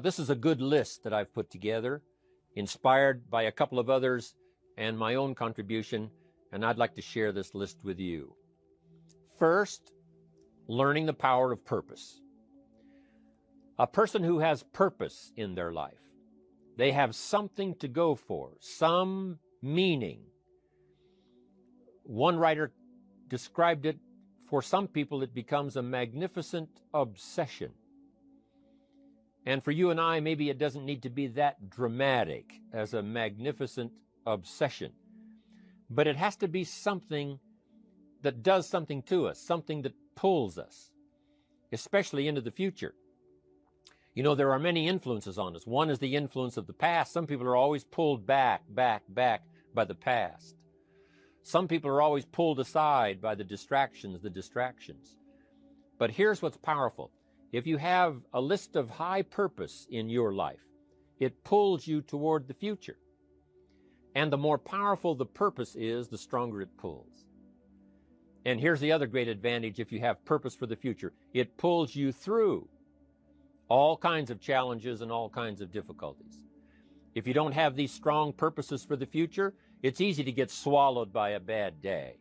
This is a good list that I've put together, inspired by a couple of others and my own contribution, and I'd like to share this list with you. First, learning the power of purpose. A person who has purpose in their life, they have something to go for, some meaning. One writer described it, for some people it becomes a magnificent obsession. And for you and I, maybe it doesn't need to be that dramatic as a magnificent obsession. But it has to be something that does something to us, something that pulls us, especially into the future. You know, there are many influences on us. One is the influence of the past. Some people are always pulled back by the past. Some people are always pulled aside by the distractions. But here's what's powerful. If you have a list of high purpose in your life, it pulls you toward the future. And the more powerful the purpose is, the stronger it pulls. And here's the other great advantage if you have purpose for the future. It pulls you through all kinds of challenges and all kinds of difficulties. If you don't have these strong purposes for the future, it's easy to get swallowed by a bad day.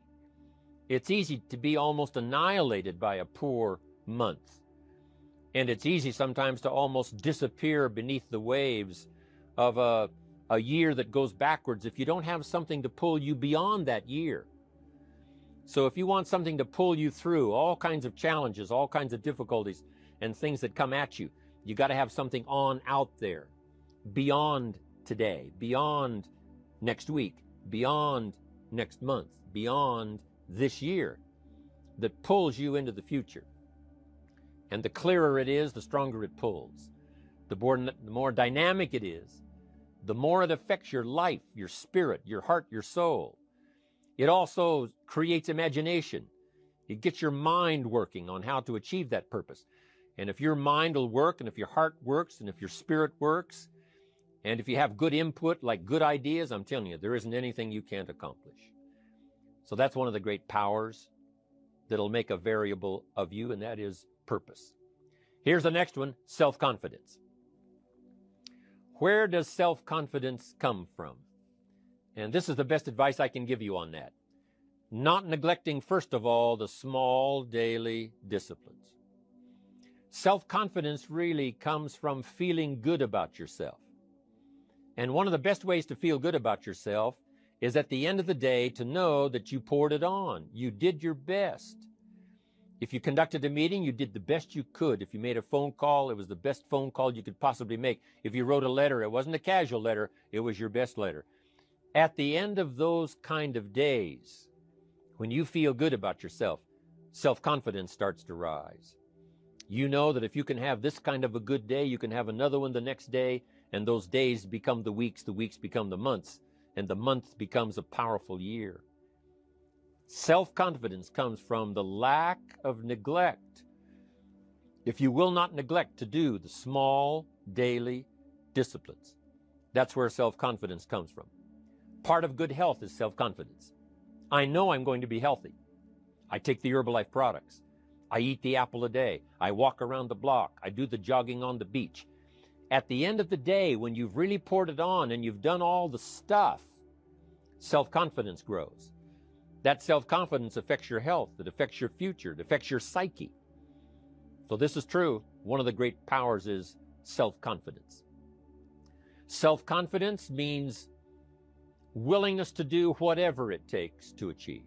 It's easy to be almost annihilated by a poor month. And it's easy sometimes to almost disappear beneath the waves of a year that goes backwards if you don't have something to pull you beyond that year. So if you want something to pull you through all kinds of challenges, all kinds of difficulties, and things that come at you, you got to have something on out there, beyond today, beyond next week, beyond next month, beyond this year, that pulls you into the future. And the clearer it is, the stronger it pulls. The more dynamic it is, the more it affects your life, your spirit, your heart, your soul. It also creates imagination. It gets your mind working on how to achieve that purpose. And if your mind will work, and if your heart works, and if your spirit works, and if you have good input, like good ideas, I'm telling you, there isn't anything you can't accomplish. So that's one of the great powers that'll make a variable of you, and that is purpose. Here's the next one, self-confidence. Where does self-confidence come from? And this is the best advice I can give you on that. Not neglecting, first of all, the small daily disciplines. Self-confidence really comes from feeling good about yourself. And one of the best ways to feel good about yourself is at the end of the day to know that you poured it on. You did your best. If you conducted a meeting, you did the best you could. If you made a phone call, it was the best phone call you could possibly make. If you wrote a letter, it wasn't a casual letter, it was your best letter. At the end of those kind of days, when you feel good about yourself, self-confidence starts to rise. You know that if you can have this kind of a good day, you can have another one the next day, and those days become the weeks become the months, and the month becomes a powerful year. Self-confidence comes from the lack of neglect. If you will not neglect to do the small daily disciplines, that's where self-confidence comes from. Part of good health is self-confidence. I know I'm going to be healthy. I take the Herbalife products. I eat the apple a day. I walk around the block. I do the jogging on the beach. At the end of the day, when you've really poured it on and you've done all the stuff, self-confidence grows. That self-confidence affects your health. It affects your future. It affects your psyche. So this is true. One of the great powers is self-confidence. Self-confidence means willingness to do whatever it takes to achieve.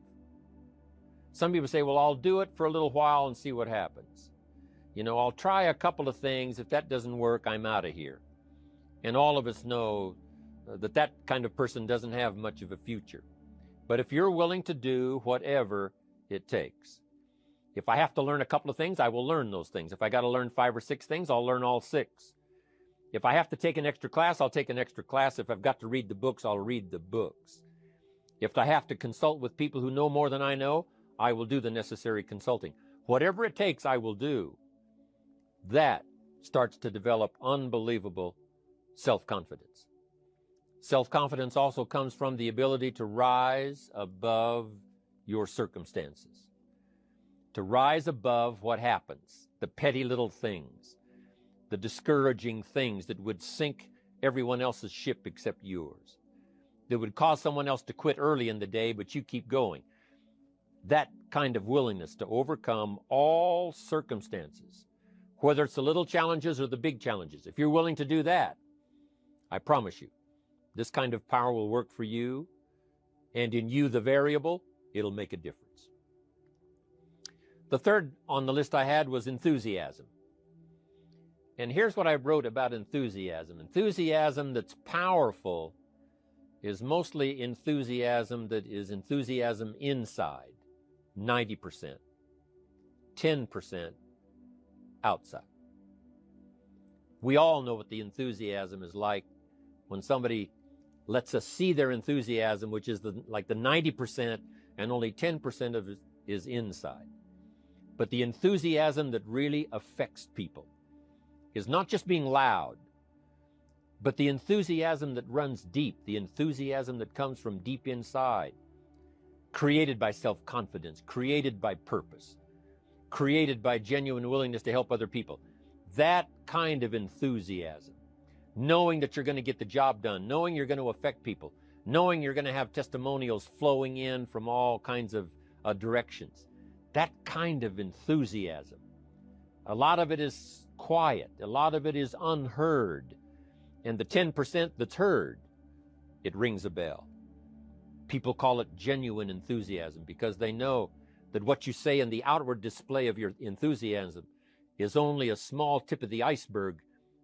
Some people say, well, I'll do it for a little while and see what happens. You know, I'll try a couple of things. If that doesn't work, I'm out of here. And all of us know that that kind of person doesn't have much of a future. But if you're willing to do whatever it takes, if I have to learn a couple of things, I will learn those things. If I got to learn 5 or 6 things, I'll learn all 6. If I have to take an extra class, I'll take an extra class. If I've got to read the books, I'll read the books. If I have to consult with people who know more than I know, I will do the necessary consulting. Whatever it takes, I will do. That starts to develop unbelievable self-confidence. Self-confidence also comes from the ability to rise above your circumstances, to rise above what happens, the petty little things, the discouraging things that would sink everyone else's ship except yours, that would cause someone else to quit early in the day, but you keep going. That kind of willingness to overcome all circumstances, whether it's the little challenges or the big challenges. If you're willing to do that, I promise you, this kind of power will work for you, and in you, the variable, it'll make a difference. The third on the list I had was enthusiasm. And here's what I wrote about enthusiasm. Enthusiasm that's powerful is mostly enthusiasm that is enthusiasm inside, 90%, 10% outside. We all know what the enthusiasm is like when somebody lets us see their enthusiasm, which is like the 90%, and only 10% of it is inside. But the enthusiasm that really affects people is not just being loud, but the enthusiasm that runs deep, the enthusiasm that comes from deep inside, created by self-confidence, created by purpose, created by genuine willingness to help other people. That kind of enthusiasm, knowing that you're going to get the job done, knowing you're going to affect people, knowing you're going to have testimonials flowing in from all kinds of directions. That kind of enthusiasm. A lot of it is quiet. A lot of it is unheard. And the 10% that's heard, it rings a bell. People call it genuine enthusiasm because they know that what you say in the outward display of your enthusiasm is only a small tip of the iceberg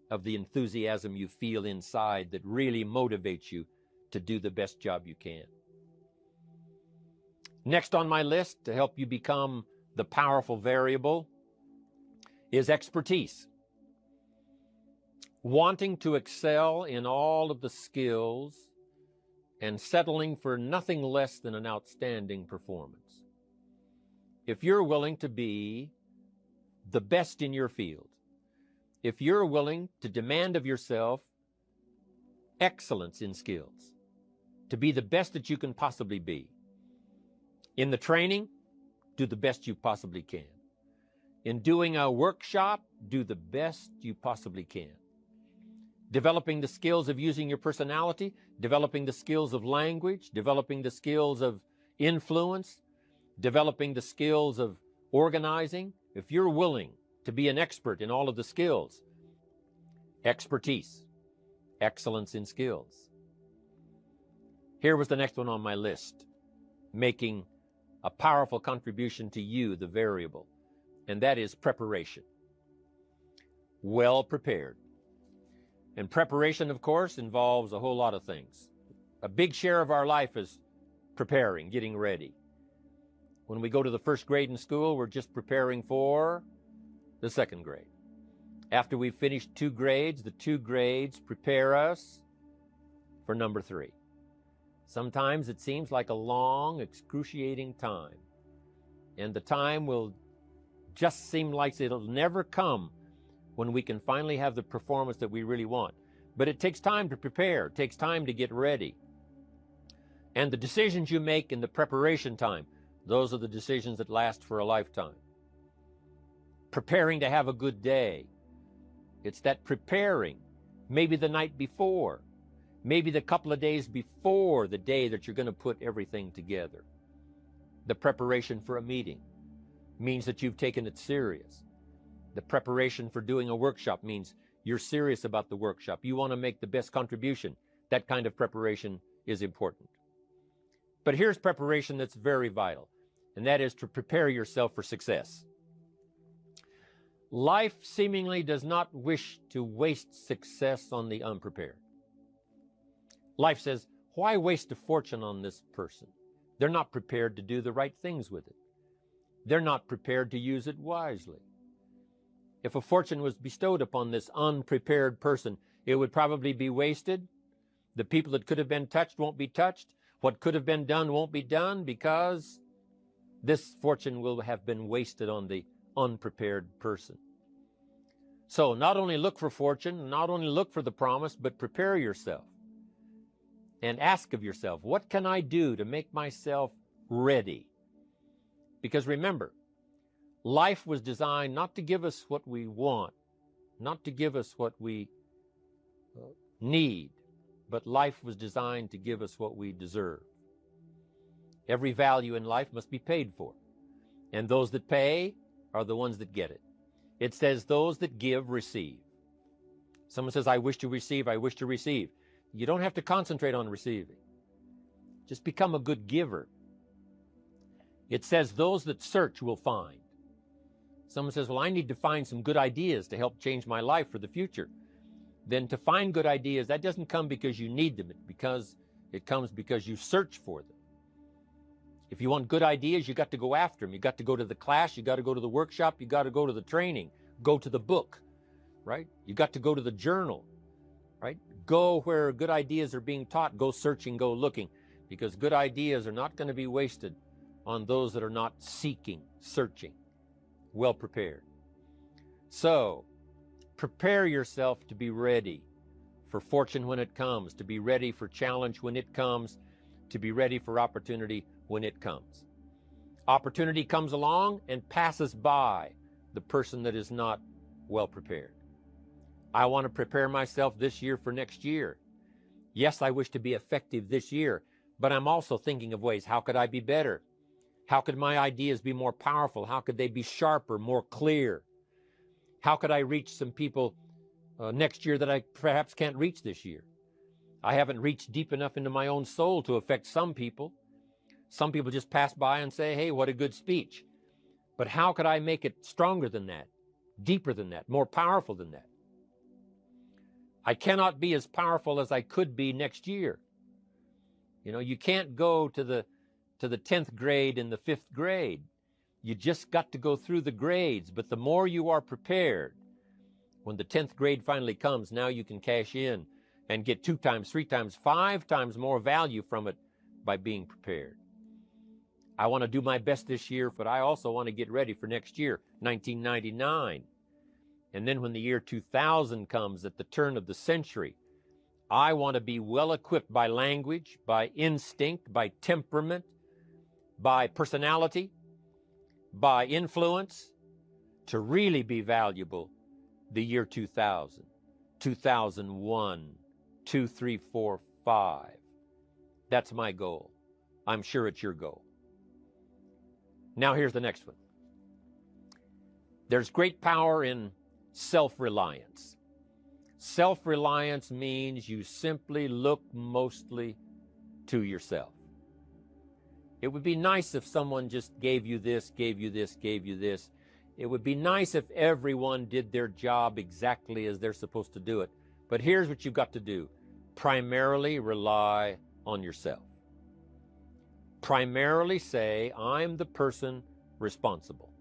of the enthusiasm you feel inside that really motivates you to do the best job you can. Next on my list to help you become the powerful variable is expertise. Wanting to excel in all of the skills and settling for nothing less than an outstanding performance. If you're willing to be the best in your field, if you're willing to demand of yourself excellence in skills, to be the best that you can possibly be. In the training, do the best you possibly can. In doing a workshop, do the best you possibly can. Developing the skills of using your personality, developing the skills of language, developing the skills of influence, developing the skills of organizing. If you're willing to be an expert in all of the skills, expertise, excellence in skills. Here was the next one on my list, making a powerful contribution to you, the variable, and that is preparation. Well prepared. And preparation, of course, involves a whole lot of things. A big share of our life is preparing, getting ready. When we go to the first grade in school, we're just preparing for the second grade. After we've finished 2 grades, the 2 grades prepare us for number 3. Sometimes it seems like a long, excruciating time. And the time will just seem like it'll never come when we can finally have the performance that we really want. But it takes time to prepare. It takes time to get ready. And the decisions you make in the preparation time, those are the decisions that last for a lifetime. Preparing to have a good day. It's that preparing, maybe the night before, maybe the couple of days before the day that you're going to put everything together. The preparation for a meeting means that you've taken it serious. The preparation for doing a workshop means you're serious about the workshop. You want to make the best contribution. That kind of preparation is important. But here's preparation that's very vital, and that is to prepare yourself for success. Life seemingly does not wish to waste success on the unprepared. Life says, why waste a fortune on this person? They're not prepared to do the right things with it. They're not prepared to use it wisely. If a fortune was bestowed upon this unprepared person, it would probably be wasted. The people that could have been touched won't be touched. What could have been done won't be done because this fortune will have been wasted on the unprepared person. So not only look for fortune, not only look for the promise, but prepare yourself and ask of yourself, what can I do to make myself ready? Because remember, life was designed not to give us what we want, not to give us what we need, but life was designed to give us what we deserve. Every value in life must be paid for, and those that pay are the ones that get it. It says those that give receive. Someone says, I wish to receive, I wish to receive. You don't have to concentrate on receiving. Just become a good giver. It says those that search will find. Someone says, well, I need to find some good ideas to help change my life for the future. Then to find good ideas, that doesn't come because you need them. It comes because you search for them. If you want good ideas, you got to go after them. You got to go to the class, you got to go to the workshop, you got to go to the training, go to the book, right? You got to go to the journal, right? Go where good ideas are being taught, go searching, go looking, because good ideas are not going to be wasted on those that are not seeking, searching, well prepared. So, prepare yourself to be ready for fortune when it comes, to be ready for challenge when it comes, to be ready for opportunity when it comes. Opportunity comes along and passes by the person that is not well prepared. I want to prepare myself this year for next year. Yes, I wish to be effective this year, but I'm also thinking of ways, how could I be better? How could my ideas be more powerful? How could they be sharper, more clear? How could I reach some people next year that I perhaps can't reach this year? I haven't reached deep enough into my own soul to affect some people. Some people just pass by and say, hey, what a good speech. But how could I make it stronger than that, deeper than that, more powerful than that? I cannot be as powerful as I could be next year. You know, you can't go to the 10th grade in the 5th grade. You just got to go through the grades. But the more you are prepared, when the 10th grade finally comes, now you can cash in and get 2 times, 3 times, 5 times more value from it by being prepared. I want to do my best this year, but I also want to get ready for next year, 1999. And then when the year 2000 comes, at the turn of the century, I want to be well equipped by language, by instinct, by temperament, by personality, by influence, to really be valuable the year 2000, 2001, 2, 3, 4, 5. That's my goal. I'm sure it's your goal. Now here's the next one. There's great power in self-reliance. Self-reliance means you simply look mostly to yourself. It would be nice if someone just gave you this, gave you this, gave you this. It would be nice if everyone did their job exactly as they're supposed to do it. But here's what you've got to do. Primarily rely on yourself. Primarily say, I'm the person responsible.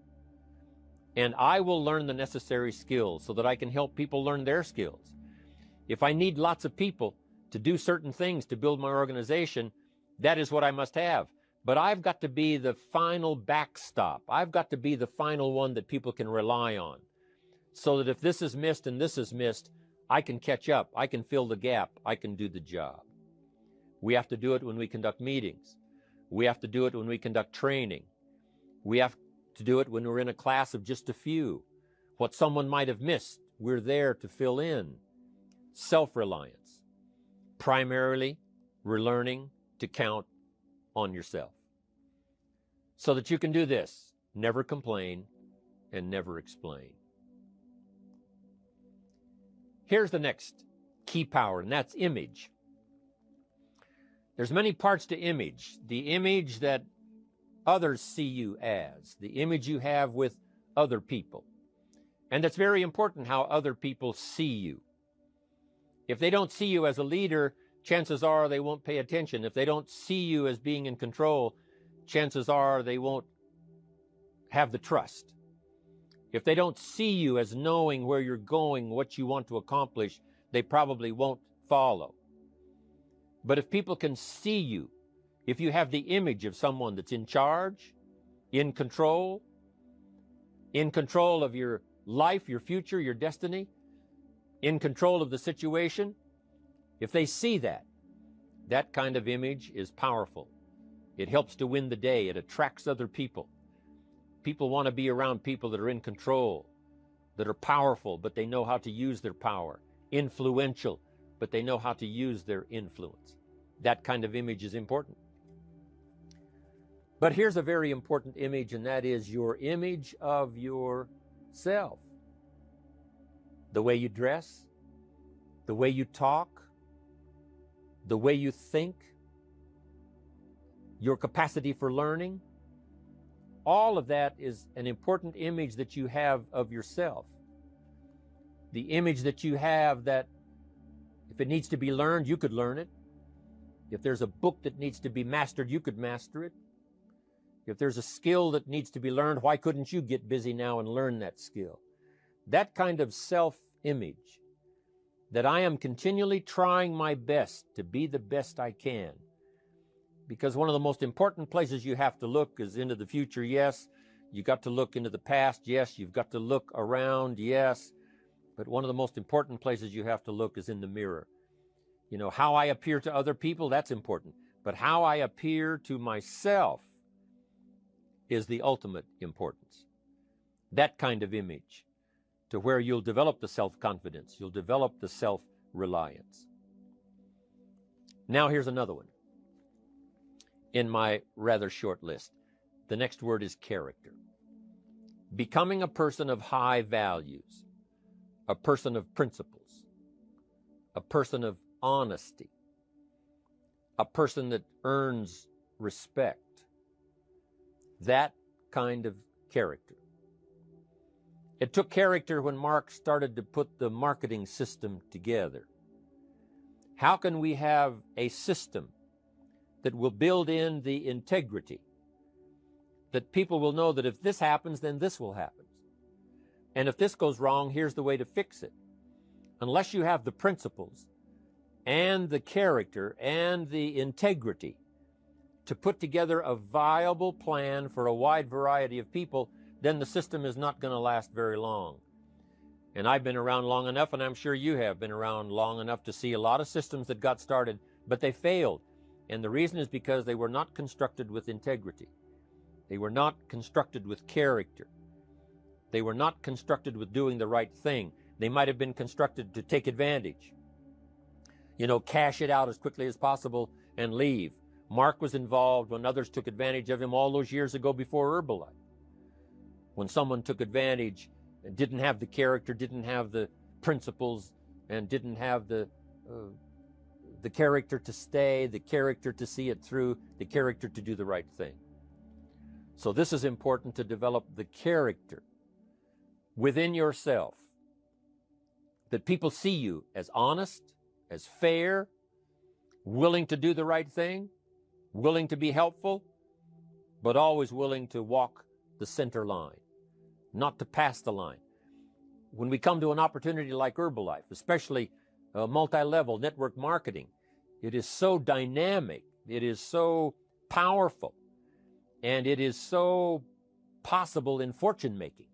And I will learn the necessary skills so that I can help people learn their skills. If I need lots of people to do certain things to build my organization, that is what I must have. But I've got to be the final backstop. I've got to be the final one that people can rely on. So that if this is missed and this is missed, I can catch up. I can fill the gap. I can do the job. We have to do it when we conduct meetings. We have to do it when we conduct training. We have to do it when we're in a class of just a few. What someone might have missed, we're there to fill in. Self-reliance. Primarily, we're learning to count on yourself. So that you can do this. Never complain and never explain. Here's the next key power, and that's image. There's many parts to image. The image that others see you as, the image you have with other people. And it's very important how other people see you. If they don't see you as a leader, chances are they won't pay attention. If they don't see you as being in control, chances are they won't have the trust. If they don't see you as knowing where you're going, what you want to accomplish, they probably won't follow. But if people can see you, if you have the image of someone that's in charge, in control of your life, your future, your destiny, in control of the situation, if they see that, that kind of image is powerful. It helps to win the day. It attracts other people. People want to be around people that are in control, that are powerful, but they know how to use their power, influential, but they know how to use their influence. That kind of image is important. But here's a very important image, and that is your image of yourself. The way you dress, the way you talk, the way you think, your capacity for learning, all of that is an important image that you have of yourself. The image that you have that if it needs to be learned, you could learn it. If there's a book that needs to be mastered, you could master it. If there's a skill that needs to be learned, why couldn't you get busy now and learn that skill? That kind of self-image, that I am continually trying my best to be the best I can. Because one of the most important places you have to look is into the future, yes. You got to look into the past, yes. You've got to look around, yes. But one of the most important places you have to look is in the mirror. You know, how I appear to other people, that's important. But how I appear to myself is the ultimate importance. That kind of image, to where you'll develop the self-confidence, you'll develop the self-reliance. Now here's another one in my rather short list. The next word is character. Becoming a person of high values, a person of principles, a person of honesty, a person that earns respect. That kind of character. It took character when Mark started to put the marketing system together. How can we have a system that will build in the integrity, that people will know that if this happens, then this will happen. And if this goes wrong, here's the way to fix it. Unless you have the principles and the character and the integrity to put together a viable plan for a wide variety of people, then the system is not going to last very long. And I've been around long enough, and I'm sure you have been around long enough to see a lot of systems that got started, but they failed. And the reason is because they were not constructed with integrity. They were not constructed with character. They were not constructed with doing the right thing. They might have been constructed to take advantage. You know, cash it out as quickly as possible and leave. Mark was involved when others took advantage of him all those years ago before Herbalife. When someone took advantage and didn't have the character, didn't have the principles, and didn't have the character to stay, the character to see it through, the character to do the right thing. So this is important, to develop the character within yourself, that people see you as honest, as fair, willing to do the right thing, willing to be helpful, but always willing to walk the center line, not to pass the line. When we come to an opportunity like Herbalife, especially multi-level network marketing, it is so dynamic, it is so powerful, and it is so possible in fortune making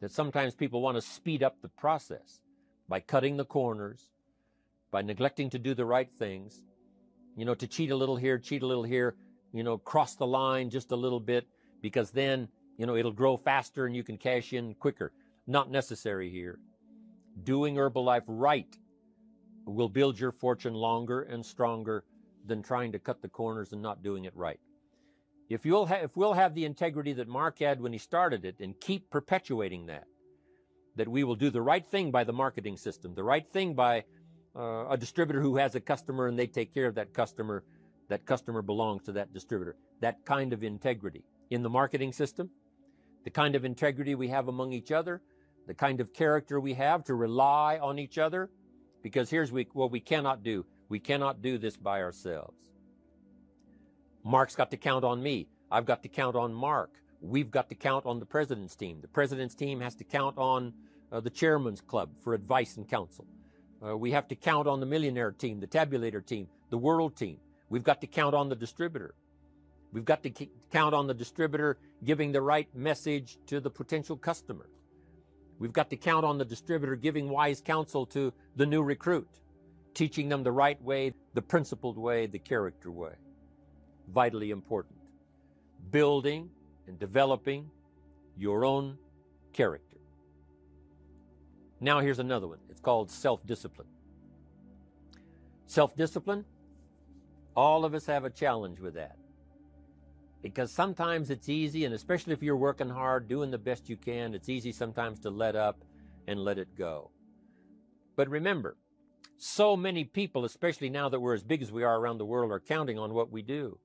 that sometimes people want to speed up the process by cutting the corners, by neglecting to do the right things, you know, to cheat a little here, you know, cross the line just a little bit, because then, you know, it'll grow faster and you can cash in quicker. Not necessary here. Doing Herbalife right will build your fortune longer and stronger than trying to cut the corners and not doing it right. If we'll have the integrity that Mark had when he started it and keep perpetuating that we will do the right thing by the marketing system, the right thing by a distributor who has a customer and they take care of that customer belongs to that distributor. That kind of integrity in the marketing system, the kind of integrity we have among each other, the kind of character we have to rely on each other, because here's what we cannot do. We cannot do this by ourselves. Mark's got to count on me. I've got to count on Mark. We've got to count on the president's team. The president's team has to count on the chairman's club for advice and counsel. We have to count on the millionaire team, the tabulator team, the world team. We've got to count on the distributor. We've got to count on the distributor giving the right message to the potential customer. We've got to count on the distributor giving wise counsel to the new recruit, teaching them the right way, the principled way, the character way. Vitally important. Building and developing your own character. Now here's another one. It's called self-discipline. Self-discipline, all of us have a challenge with that. Because sometimes it's easy, and especially if you're working hard, doing the best you can, it's easy sometimes to let up and let it go. But remember, so many people, especially now that we're as big as we are around the world, are counting on what we do.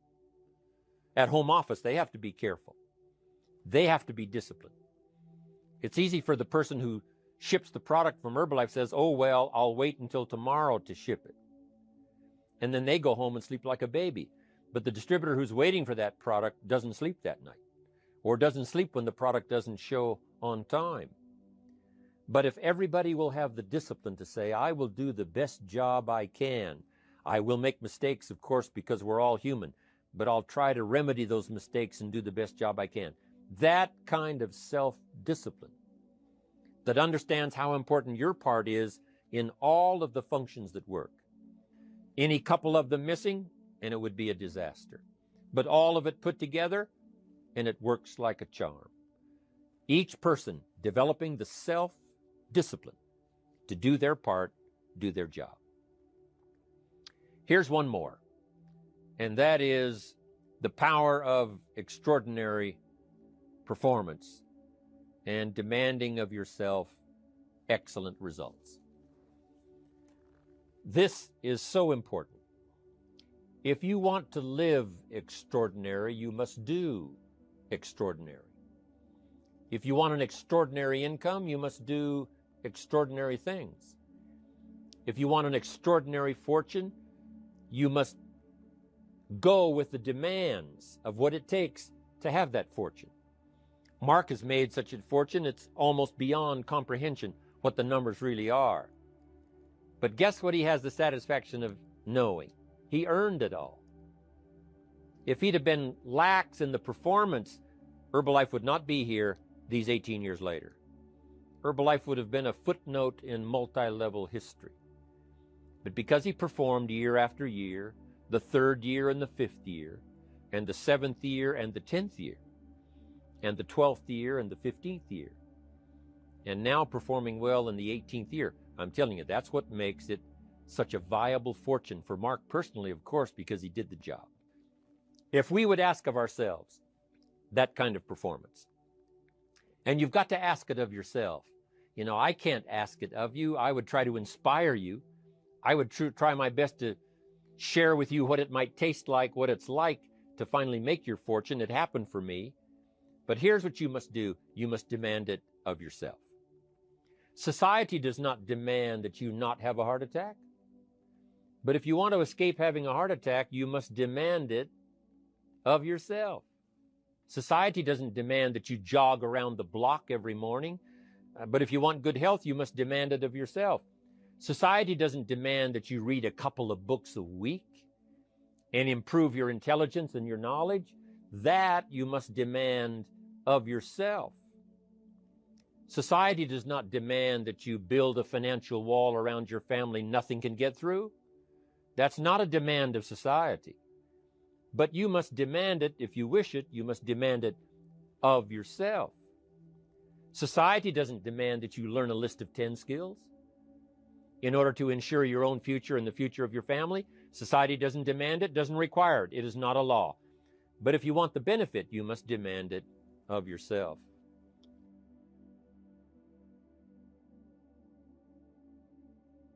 At home office, they have to be careful. They have to be disciplined. It's easy for the person who ships the product from Herbalife says, oh, well, I'll wait until tomorrow to ship it. And then they go home and sleep like a baby. But the distributor who's waiting for that product doesn't sleep that night, or doesn't sleep when the product doesn't show on time. But if everybody will have the discipline to say, I will do the best job I can. I will make mistakes, of course, because we're all human, but I'll try to remedy those mistakes and do the best job I can. That kind of self-discipline that understands how important your part is in all of the functions that work. Any couple of them missing, and it would be a disaster. But all of it put together, and it works like a charm. Each person developing the self-discipline to do their part, do their job. Here's one more, and that is the power of extraordinary performance and demanding of yourself excellent results. This is so important. If you want to live extraordinary, you must do extraordinary. If you want an extraordinary income, you must do extraordinary things. If you want an extraordinary fortune, you must go with the demands of what it takes to have that fortune. Mark has made such a fortune, it's almost beyond comprehension what the numbers really are. But guess what he has the satisfaction of knowing? He earned it all. If he'd have been lax in the performance, Herbalife would not be here these 18 years later. Herbalife would have been a footnote in multi-level history. But because he performed year after year, the 3rd year and the 5th year, and the 7th year and the 10th year, and the 12th year and the 15th year, and now performing well in the 18th year, I'm telling you, that's what makes it such a viable fortune for Mark personally, of course, because he did the job. If we would ask of ourselves that kind of performance, and you've got to ask it of yourself. You know, I can't ask it of you. I would try to inspire you. I would try my best to share with you what it might taste like, what it's like to finally make your fortune. It happened for me. But here's what you must do. You must demand it of yourself. Society does not demand that you not have a heart attack. But if you want to escape having a heart attack, you must demand it of yourself. Society doesn't demand that you jog around the block every morning. But if you want good health, you must demand it of yourself. Society doesn't demand that you read a couple of books a week and improve your intelligence and your knowledge. That you must demand of yourself. Society does not demand that you build a financial wall around your family nothing can get through. That's not a demand of society. But you must demand it, if you wish it, you must demand it of yourself. Society doesn't demand that you learn a list of 10 skills in order to ensure your own future and the future of your family. Society doesn't demand it, doesn't require it. It is not a law. But if you want the benefit, you must demand it of yourself.